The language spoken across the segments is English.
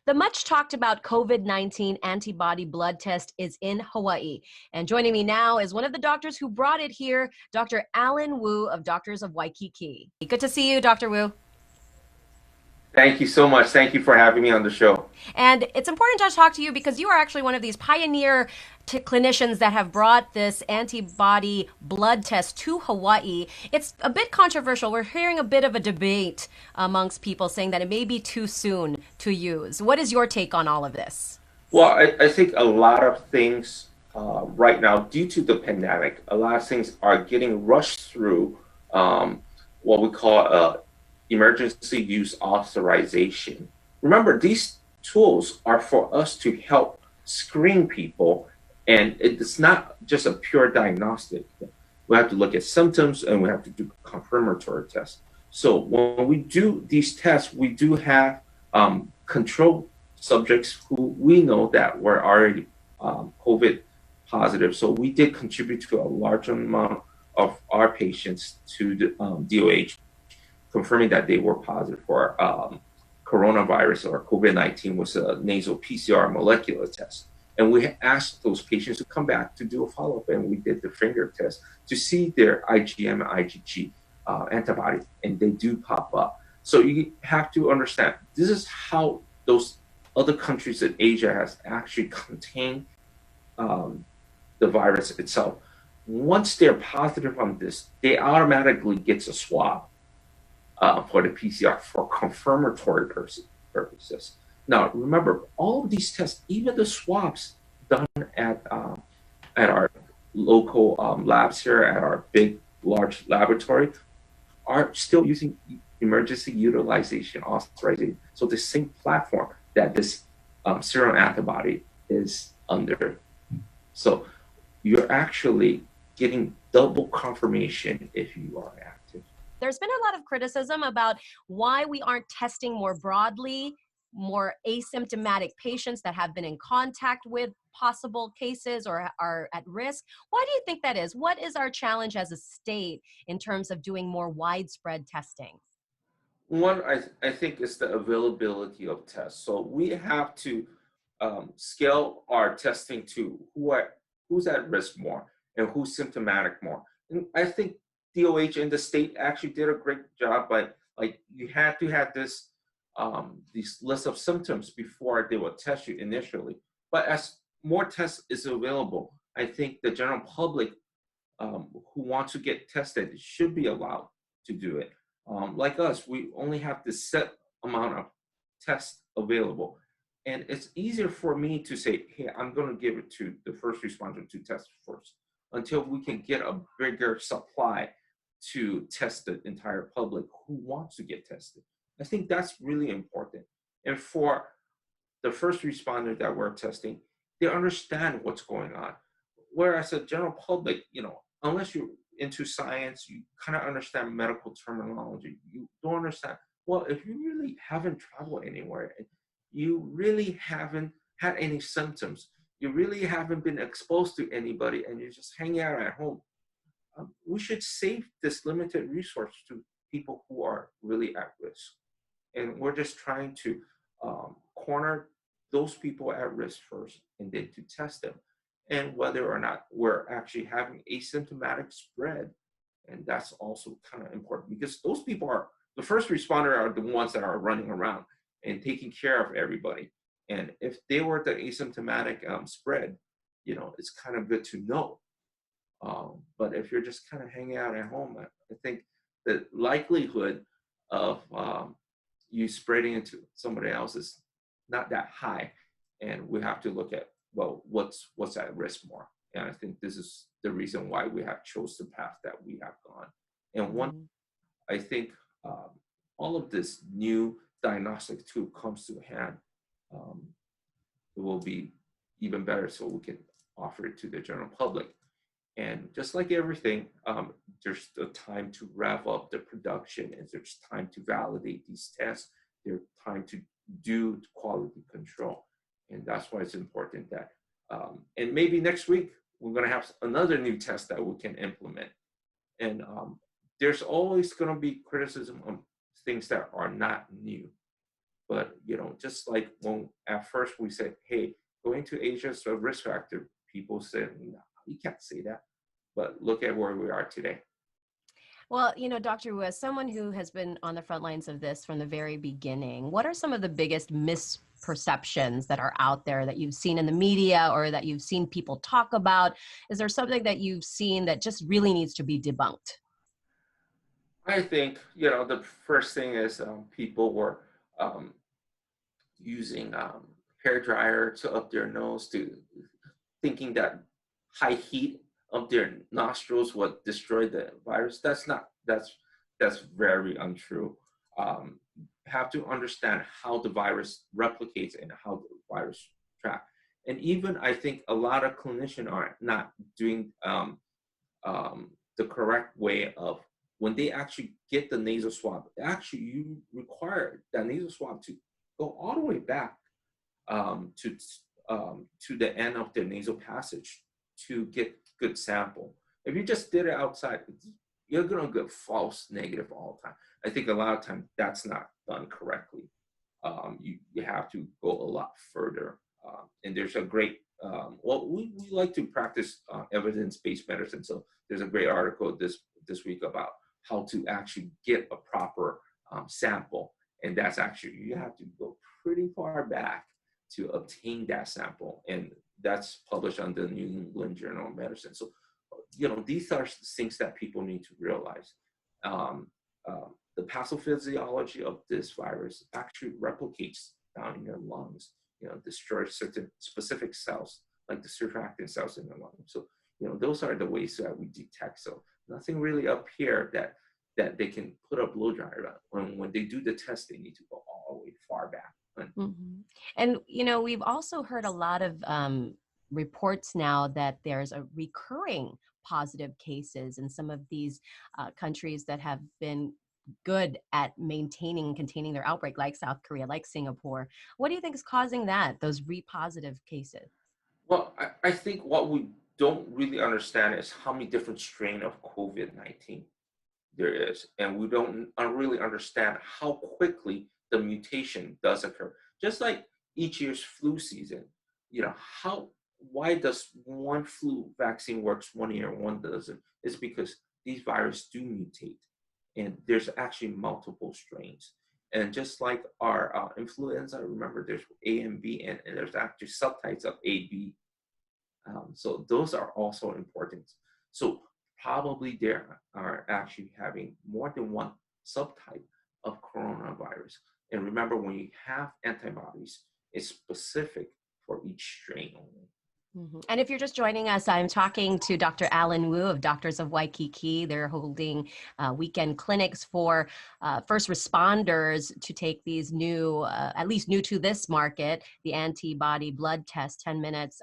The much talked about COVID-19 antibody blood test is in Hawaii. And joining me now is one of the doctors who brought it here, Dr. Alan Wu of Doctors of Waikiki. Good to see you, Dr. Wu. Thank you so much. Thank you for having me on the show. And it's important to talk to you because you are actually one of these pioneer clinicians that have brought this antibody blood test to Hawaii. It's a bit controversial. We're hearing a bit of a debate amongst people saying that it may be too soon to use. What is your take on all of this? Well, I think a lot of things right now, due to the pandemic, a lot of things are getting rushed through what we call emergency use authorization. Remember, these tools are for us to help screen people, and it's not just a pure diagnostic. We have to look at symptoms and we have to do confirmatory tests. So when we do these tests, we do have control subjects who we know that were already COVID positive. So we did contribute to a large amount of our patients to the DOH, confirming that they were positive for coronavirus or COVID-19 was a nasal PCR molecular test. And we asked those patients to come back to do a follow-up, and we did the finger test to see their IgM and IgG antibodies, and they do pop up. So you have to understand, this is how those other countries in Asia has actually contained the virus itself. Once they're positive on this, they automatically get a swab for the PCR for confirmatory purposes. Now, remember, all of these tests, even the swabs done at our local labs here, at our big, large laboratory, are still using emergency utilization authorization. So the same platform that this serum antibody is under. So you're actually getting double confirmation if you are active. There's been a lot of criticism about why we aren't testing more broadly, more asymptomatic patients that have been in contact with possible cases or are at risk. Why do you think that is? What is our challenge as a state in terms of doing more widespread testing? One, I think, is the availability of tests. So we have to scale our testing to who's at risk more and who's symptomatic more. And I think DOH and the state actually did a great job, but like you had to have this these lists of symptoms before they would test you initially. But as more tests is available, I think the general public who want to get tested should be allowed to do it. Like us, we only have this set amount of tests available. And it's easier for me to say, hey, I'm going to give it to the first responder to test first until we can get a bigger supply to test the entire public who wants to get tested. I think that's really important. And for the first responder that we're testing, they understand what's going on. Whereas the general public, unless you're into science, you kind of understand medical terminology. You don't understand, well, if you really haven't traveled anywhere, you really haven't had any symptoms, you really haven't been exposed to anybody, and you're just hanging out at home, we should save this limited resource to people who are really at risk. And we're just trying to corner those people at risk first and then to test them. And whether or not we're actually having asymptomatic spread. And that's also kind of important because those people are, the first responder are the ones that are running around and taking care of everybody. And if they were the asymptomatic spread, it's kind of good to know. But if you're just kind of hanging out at home, I think the likelihood of you spreading into somebody else is not that high. And we have to look at, well, what's at risk more. And I think this is the reason why we have chose the path that we have gone. And one, I think all of this new diagnostic tool comes to hand, it will be even better so we can offer it to the general public. And just like everything, there's the time to rev up the production, and there's time to validate these tests. There's time to do quality control. And that's why it's important that, and maybe next week, we're going to have another new test that we can implement. And there's always going to be criticism on things that are not new. But, just like when at first we said, hey, going to Asia is a risk factor, people said, no, you can't say that. But look at where we are today. Well, Dr. Wu, as someone who has been on the front lines of this from the very beginning, what are some of the biggest misperceptions that are out there that you've seen in the media or that you've seen people talk about? Is there something that you've seen that just really needs to be debunked? I think, the first thing is people were um, using hair dryer to up their nose, to thinking that high heat of their nostrils would destroy the virus. That's very untrue. Have to understand how the virus replicates and how the virus tracks. And even I think a lot of clinicians are not doing the correct way of when they actually get the nasal swab. Actually, you require that nasal swab to go all the way back to the end of the nasal passage to get good sample. If you just did it outside, you're gonna get false negative all the time. I think a lot of times that's not done correctly. You have to go a lot further. And there's a great, we like to practice evidence-based medicine. So there's a great article this week about how to actually get a proper sample. And that's actually, you have to go pretty far back to obtain that sample. And that's published on the New England Journal of Medicine. So, these are things that people need to realize. Um, the pathophysiology of this virus actually replicates down in your lungs, destroys certain specific cells, like the surfactant cells in the lung. So, those are the ways that we detect. So nothing really up here that they can put a blow dryer on. When they do the test, they need to go all the way far back. Mhm. And, we've also heard a lot of reports now that there's a recurring positive cases in some of these countries that have been good at containing their outbreak, like South Korea, like Singapore. What do you think is causing that, those re-positive cases? Well, I think what we don't really understand is how many different strain of COVID-19 there is, and we don't really understand how quickly the mutation does occur. Just like each year's flu season, how why does one flu vaccine works one year and one doesn't? It's because these viruses do mutate, and there's actually multiple strains. And just like our influenza, remember there's A and B, and there's actually subtypes of A, B. So those are also important. So probably they are actually having more than one subtype of coronavirus. And remember, when you have antibodies, it's specific for each strain only. And if you're just joining us, I'm talking to Dr. Alan Wu of Doctors of Waikiki. They're holding weekend clinics for first responders to take these new, at least new to this market, the antibody blood test, 10 minutes.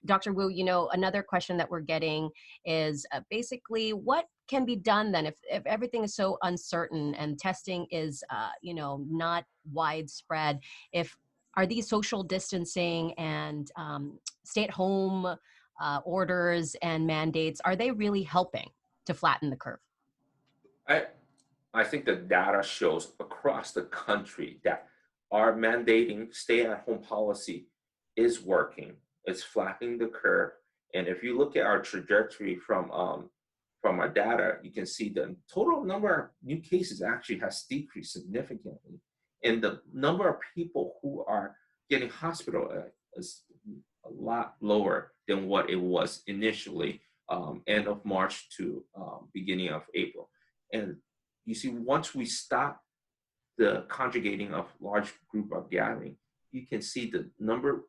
Dr. Wu, another question that we're getting is basically what can be done then if everything is so uncertain and testing is, not widespread, are these social distancing and stay-at-home orders and mandates, are they really helping to flatten the curve? I, I think the data shows across the country that our mandating stay-at-home policy is working. It's flattening the curve. And if you look at our trajectory from our data, you can see the total number of new cases actually has decreased significantly. And the number of people who are getting hospitalized is a lot lower than what it was initially, end of March to beginning of April. And you see, once we stop the conjugating of large group of gathering, you can see the number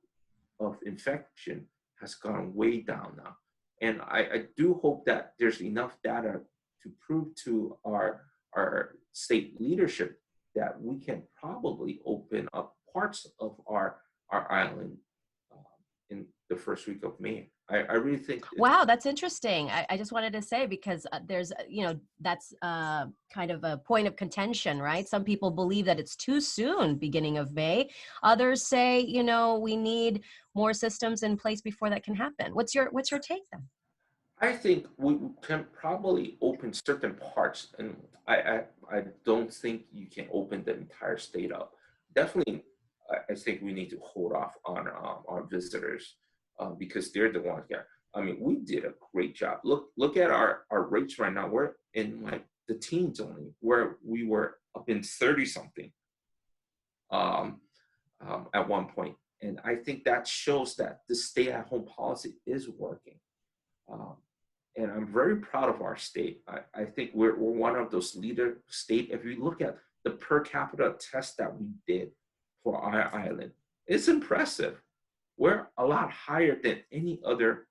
of infection has gone way down now. And I do hope that there's enough data to prove to our state leadership that we can probably open up parts of our island in the first week of May. I really think Wow, that's interesting. I just wanted to say because there's, that's kind of a point of contention, right? Some people believe that it's too soon, beginning of May. Others say, we need more systems in place before that can happen. What's your take then? I think we can probably open certain parts, and I don't think you can open the entire state up. definitely, I think we need to hold off on our visitors because they're the ones that, I mean, we did a great job. Look at our rates right now. We're in like the teens only, where we were up in 30 something um, at one point. And I think that shows that the stay-at-home policy is working. Um, and I'm very proud of our state. I think we're one of those leader state. If you look at the per capita test that we did for our island, it's impressive. We're a lot higher than any other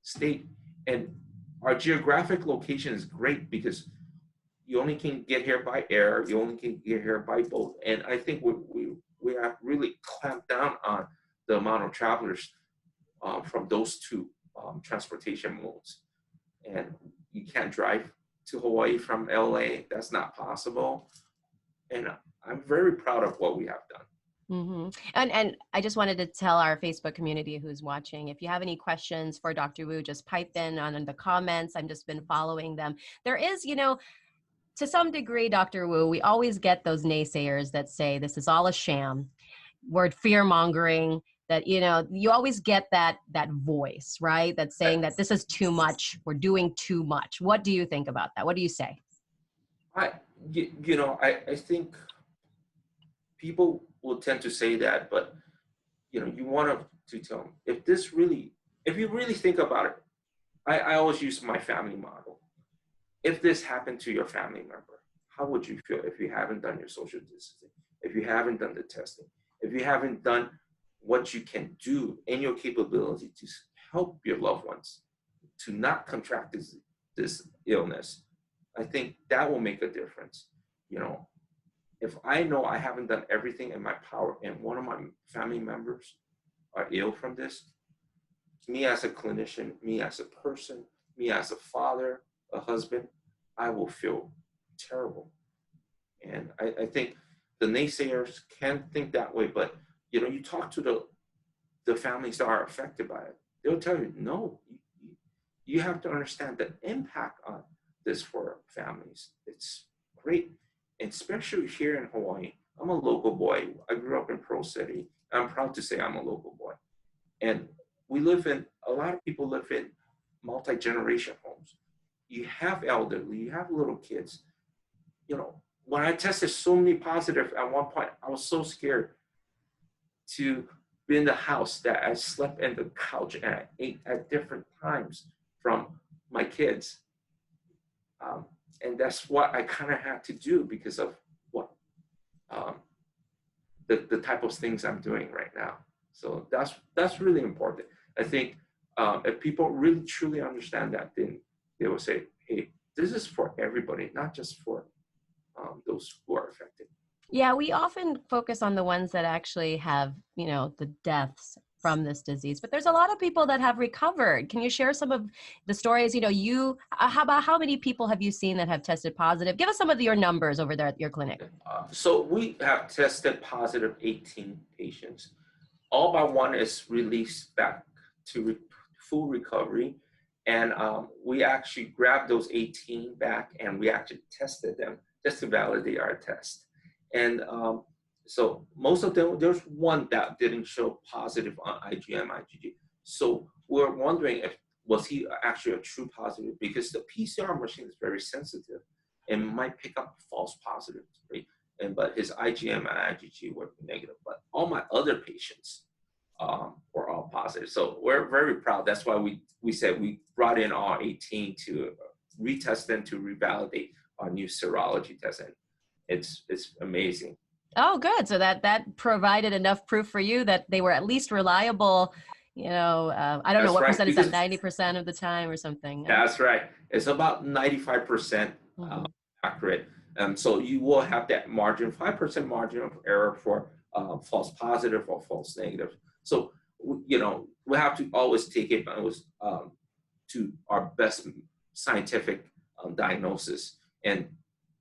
state, and our geographic location is great because you only can get here by air, you only can get here by boat, and I think we have really clamped down on the amount of travelers from those two transportation modes. And you can't drive to Hawaii from LA. That's not possible. And I'm very proud of what we have done. Mm-hmm. And I just wanted to tell our Facebook community who's watching, if you have any questions for Dr. Wu, just pipe in on the comments. I've just been following them. There is, to some degree, Dr. Wu, we always get those naysayers that say this is all a sham. We're fear mongering. That you always get that voice, right? That's saying that this is too much. We're doing too much. What do you think about that? What do you say? I think people will tend to say that, but you want to tell them if you really think about it. I always use my family model. If this happened to your family member, how would you feel if you haven't done your social distancing, if you haven't done the testing, if you haven't done what you can do in your capability to help your loved ones to not contract this illness? I think that will make a difference. If I know I haven't done everything in my power and one of my family members are ill from this, me as a clinician, me as a person, me as a father, a husband, I will feel terrible. And I think the naysayers can think that way, but you talk to the families that are affected by it, they'll tell you, no, you have to understand the impact on this for families. It's great, and especially here in Hawaii. I'm a local boy. I grew up in Pearl City. I'm proud to say I'm a local boy. And a lot of people live in multi-generation homes. You have elderly, you have little kids. When I tested so many positive at one point, I was so scared to be in the house that I slept in the couch and I ate at different times from my kids. And that's what I kind of had to do because of what the type of things I'm doing right now. So that's really important. I think if people really truly understand that, then they will say, hey, this is for everybody, not just for those who are affected. Yeah, we often focus on the ones that actually have, the deaths from this disease, but there's a lot of people that have recovered. Can you share some of the stories? How many people have you seen that have tested positive? Give us some of your numbers over there at your clinic. So we have tested positive 18 patients. All but one is released back to full recovery. And we actually grabbed those 18 back and we actually tested them just to validate our test. And so most of them, there's one that didn't show positive on IgM, IgG. So we're wondering was he actually a true positive, because the PCR machine is very sensitive and might pick up false positives, right? But his IgM and IgG were negative. But all my other patients were all positive. So we're very proud. That's why we said we brought in all 18 to retest them to revalidate our new serology test. And it's amazing. Oh, good. So that provided enough proof for you that they were at least reliable. I don't know what percent is that, 90% of the time or something. That's right. It's about 95% accurate. So you will have that margin, 5% margin of error for false positive or false negative. So, we have to always take it to our best scientific diagnosis. And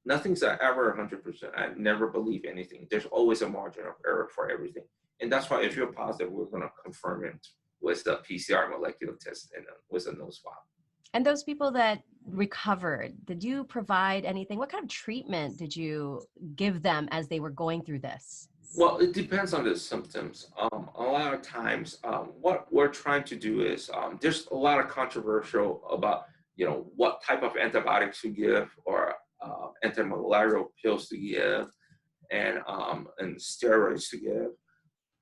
nothing's ever 100%. I never believe anything. There's always a margin of error for everything. And that's why if you're positive, we're going to confirm it with the PCR molecular test and with a nose swab. And those people that recovered, did you provide anything? What kind of treatment did you give them as they were going through this? Well, it depends on the symptoms. A lot of times, what we're trying to do is there's a lot of controversial about what type of antibiotics to give or antimalarial pills to give and steroids to give.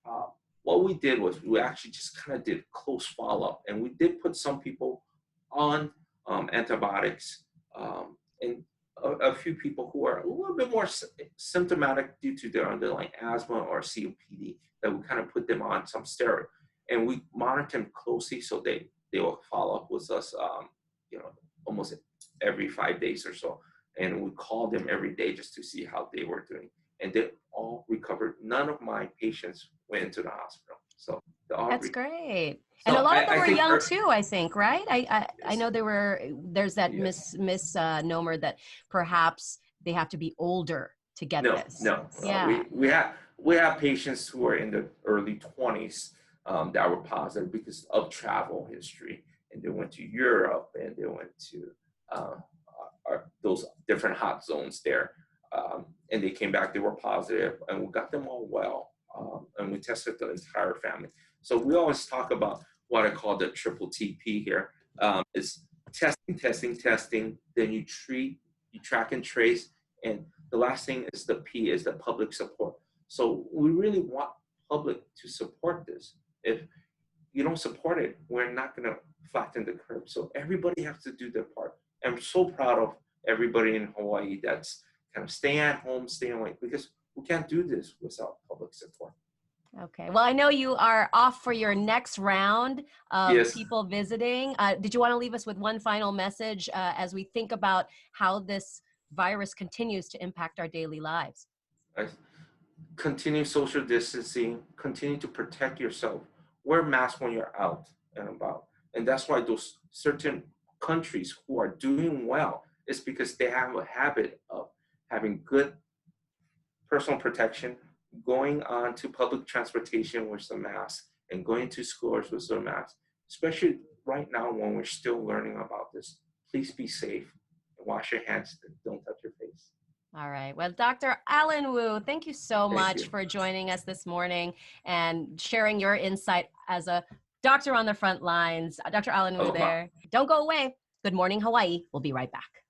Uh, what we did was we actually just kind of did close follow-up, and we did put some people on antibiotics, and a few people who are a little bit more symptomatic due to their underlying asthma or COPD, that we kind of put them on some steroid, and we monitor them closely so they will follow up with us, almost every 5 days or so, and we called them every day just to see how they were doing, and they all recovered. None of my patients went into the hospital, so they all That's great. So And a lot of them I were think young too, I think, right? I yes, know there's that yes. misnomer that perhaps they have to be older to get No, this. no. Yeah. We have patients who are in the early 20s that were positive because of travel history, and they went to Europe and they went to uh, those different hot zones there, and they came back. They were positive, and we got them all well, and we tested the entire family. So we always talk about what I call the triple TP here. It's testing, testing, testing. Then you treat, you track and trace, and the last thing is the P, is the public support. So we really want public to support this. If you don't support it, we're not going to flatten the curve. So everybody has to do their part. I'm so proud of everybody in Hawaii that's kind of staying at home, staying away, because we can't do this without public support. Okay. Well, I know you are off for your next round of Yes, people visiting. Did you want to leave us with one final message as we think about how this virus continues to impact our daily lives? I continue social distancing, continue to protect yourself, wear masks when you're out and about. And that's why those certain countries who are doing well is because they have a habit of having good personal protection, going on to public transportation with some masks, and going to schools with some masks, especially right now when we're still learning about this. Please be safe and wash your hands. Don't touch your face. All right. Well, Dr. Alan Wu, thank you so Thank much you. for joining us this morning and sharing your insight as a doctor on the front lines. Dr. Alan Wu Aloha. there. Don't go away. Good Morning Hawaii. We'll be right back.